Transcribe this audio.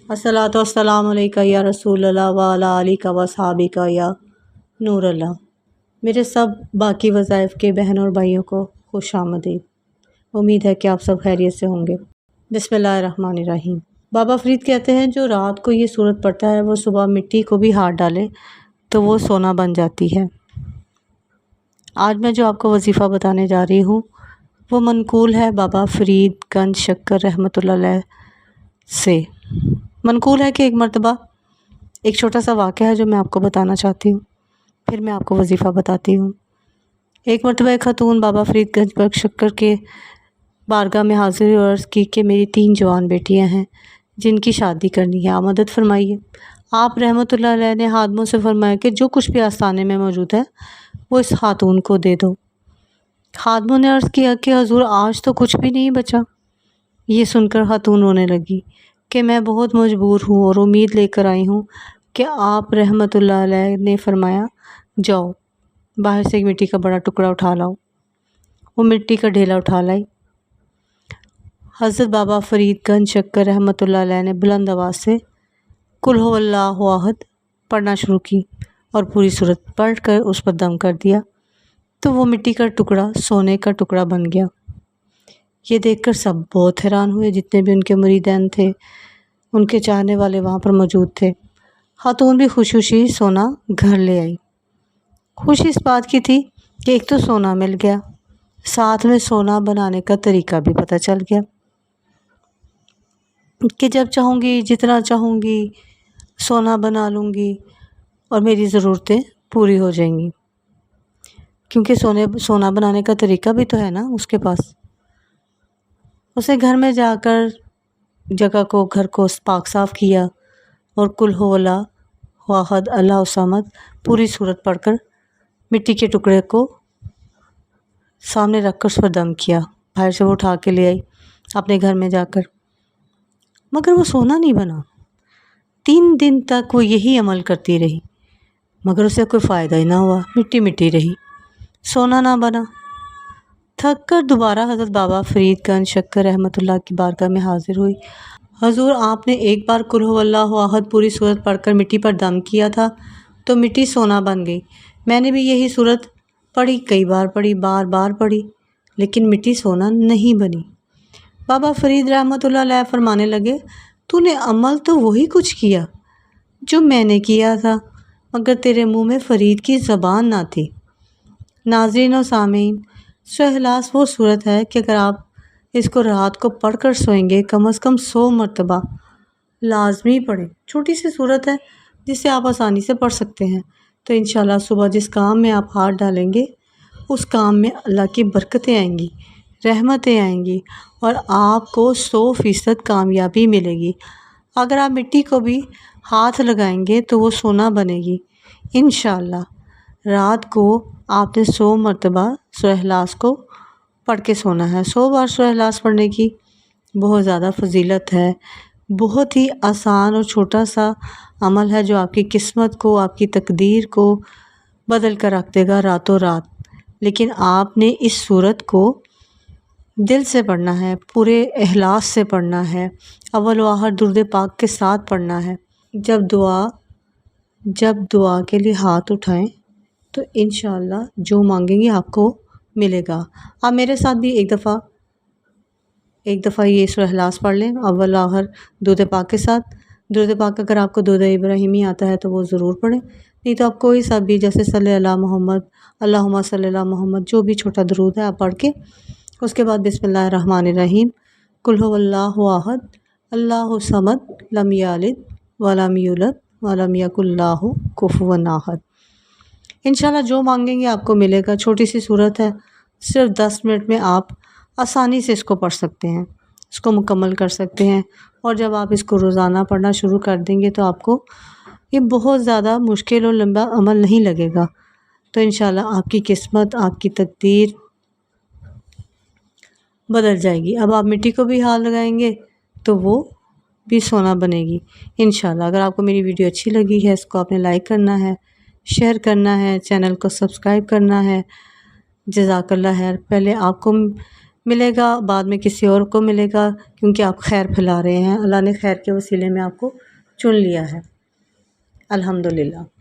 अस्सलातु वस्सलामु अलैका या रसूल अल्लाह व अला आलिका व सहाबिका या नूर अल्लाह। मेरे सब बाकी वज़ाइफ के बहन और भाइयों को खुश आमदीद। उम्मीद है कि आप सब खैरियत से होंगे। बिस्मिल्लाहिर्रहमानिर्रहीम। बाबा फ़रीद कहते हैं जो रात को ये सूरत पढ़ता है वो सुबह मिट्टी को भी हाथ डाले तो वो सोना बन जाती है। आज मैं जो आपको वजीफ़ा बताने जा रही हूँ वो मनकूल है बाबा फ़रीद गंज शक्कर रहमतुल्लाह अलैह से। मनकूल है कि एक मरतबा एक छोटा सा वाक़या है जो मैं आपको बताना चाहती हूँ, फिर मैं आपको वजीफ़ा बताती हूँ। एक मरतबा एक खातून बाबा फ़रीद गंज शक्कर के बारगाह में हाज़िर हुई और अर्ज़ की कि मेरी 3 जवान बेटियाँ हैं जिनकी शादी करनी है, आप मदद फरमाइए। आप रहमतुल्लाह अलैह ने खादमों से फरमाया कि जो कुछ भी आस्ताने में मौजूद है वो इस खातून को दे दो। खादमों ने अर्ज़ किया कि हजूर आज तो कुछ भी नहीं बचा। ये सुनकर खातून रोने लगी कि मैं बहुत मजबूर हूँ और उम्मीद लेकर आई हूँ कि आप रहमतुल्लाह अलैह ने फरमाया जाओ बाहर से एक मिट्टी का बड़ा टुकड़ा उठा लाओ। वो मिट्टी का ढेला उठा लाई। हज़रत बाबा फ़रीद गंज शक्कर रहमतुल्लाह अलैह ने बुलंद आवाज़ से कुल हुवल्लाहु अहद पढ़ना शुरू की और पूरी सूरत पढ़ कर उस पर दम कर दिया तो वो मिट्टी का टुकड़ा सोने का टुकड़ा बन गया। ये देखकर सब बहुत हैरान हुए, जितने भी उनके मुरीदान थे, उनके चाहने वाले वहाँ पर मौजूद थे। खातून भी खुशी खुशी सोना घर ले आई। खुशी इस बात की थी कि एक तो सोना मिल गया, साथ में सोना बनाने का तरीका भी पता चल गया कि जब चाहूँगी जितना चाहूँगी सोना बना लूँगी और मेरी ज़रूरतें पूरी हो जाएंगी, क्योंकि सोना बनाने का तरीका भी तो है ना उसके पास। उसे घर में जाकर घर को पाक साफ़ किया और कुल हुवल्लाहु अहद अल्लाहु समद पूरी सूरत पढ़कर मिट्टी के टुकड़े को सामने रखकर उस पर दम किया। बाहर से वो उठा के ले आई अपने घर में जाकर, मगर वो सोना नहीं बना। 3 दिन तक वो यही अमल करती रही मगर उसे कोई फ़ायदा ही ना हुआ, मिट्टी मिट्टी रही, सोना ना बना। थक कर दोबारा हज़रत बाबा फ़रीद गंज शक्कर रहमतुल्लाह की बारगाह में हाज़िर हुई। हजूर आपने एक बार कुल हुवल्लाहु अहद पूरी सूरत पढ़कर मिट्टी पर दम किया था तो मिट्टी सोना बन गई। मैंने भी यही सूरत पढ़ी, कई बार पढ़ी, बार बार पढ़ी, लेकिन मिट्टी सोना नहीं बनी। बाबा फ़रीद रहमतुल्लाह अलैह फरमाने लगे तूने अमल तो वही कुछ किया जो मैंने किया था, मगर तेरे मुँह में फ़रीद की ज़बान ना थी। नाज़रीन और सामीन, इखलास वो सूरत है कि अगर आप इसको रात को पढ़कर सोएंगे कम से कम 100 मरतबा लाजमी पढ़ें। छोटी सी सूरत है जिसे आप आसानी से पढ़ सकते हैं, तो इंशाल्लाह सुबह जिस काम में आप हाथ डालेंगे उस काम में अल्लाह की बरकतें आएंगी, रहमतें आएंगी और आपको 100% कामयाबी मिलेगी। अगर आप मिट्टी को भी हाथ लगाएंगे तो वो सोना बनेगी इंशाल्लाह। रात को आपने 100 मरतबा इखलास को पढ़ के सोना है। 100 बार इखलास पढ़ने की बहुत ज़्यादा फजीलत है। बहुत ही आसान और छोटा सा अमल है जो आपकी किस्मत को, आपकी तकदीर को बदल कर रख देगा रातों रात। लेकिन आपने इस सूरत को दिल से पढ़ना है, पूरे इखलास से पढ़ना है, अव्वल व आखिर दुरूद पाक के साथ पढ़ना है। जब दुआ के लिए हाथ उठाएं तो इंशाल्लाह जो मांगेंगे आपको मिलेगा। आप मेरे साथ भी एक दफ़ा ये इखलास पढ़ लें अव्वल आखिर दुरूद पाक के साथ। दुरूद पाक अगर आपको दुरूद इब्राहिमी आता है तो वो ज़रूर पढ़ें, नहीं तो आप कोई सा भी जैसे सल्ले अला मोहम्मद, अल्लाहुम्मा सल्ली अला मोहम्मद, जो भी छोटा दुरूद है आप पढ़ के उसके बाद बिस्मिल्लाहिर्रहमानिर्रहीम कुल हुवल्लाहु अहद अल्लाहु समद लम यलिद व लम यूलद व लम यकुल लहू कुफुवन अहद। इंशाल्लाह जो मांगेंगे आपको मिलेगा। छोटी सी सूरत है, सिर्फ 10 मिनट में आप आसानी से इसको पढ़ सकते हैं, इसको मुकम्मल कर सकते हैं। और जब आप इसको रोज़ाना पढ़ना शुरू कर देंगे तो आपको ये बहुत ज़्यादा मुश्किल और लंबा अमल नहीं लगेगा। तो इंशाल्लाह आपकी किस्मत, आपकी तकदीर बदल जाएगी। अब आप मिट्टी को भी हाथ लगाएंगे तो वो भी सोना बनेगी इंशाल्लाह। अगर आपको मेरी वीडियो अच्छी लगी है इसको आपने लाइक करना है, शेयर करना है, चैनल को सब्सक्राइब करना है। जज़ाकल्लाह खैर। पहले आपको ملے گا بعد میں کسی اور کو ملے گا، کیونکہ آپ خیر پھیلا رہے ہیں، اللہ نے خیر کے وسیلے میں آپ کو چن لیا ہے، الحمدللہ۔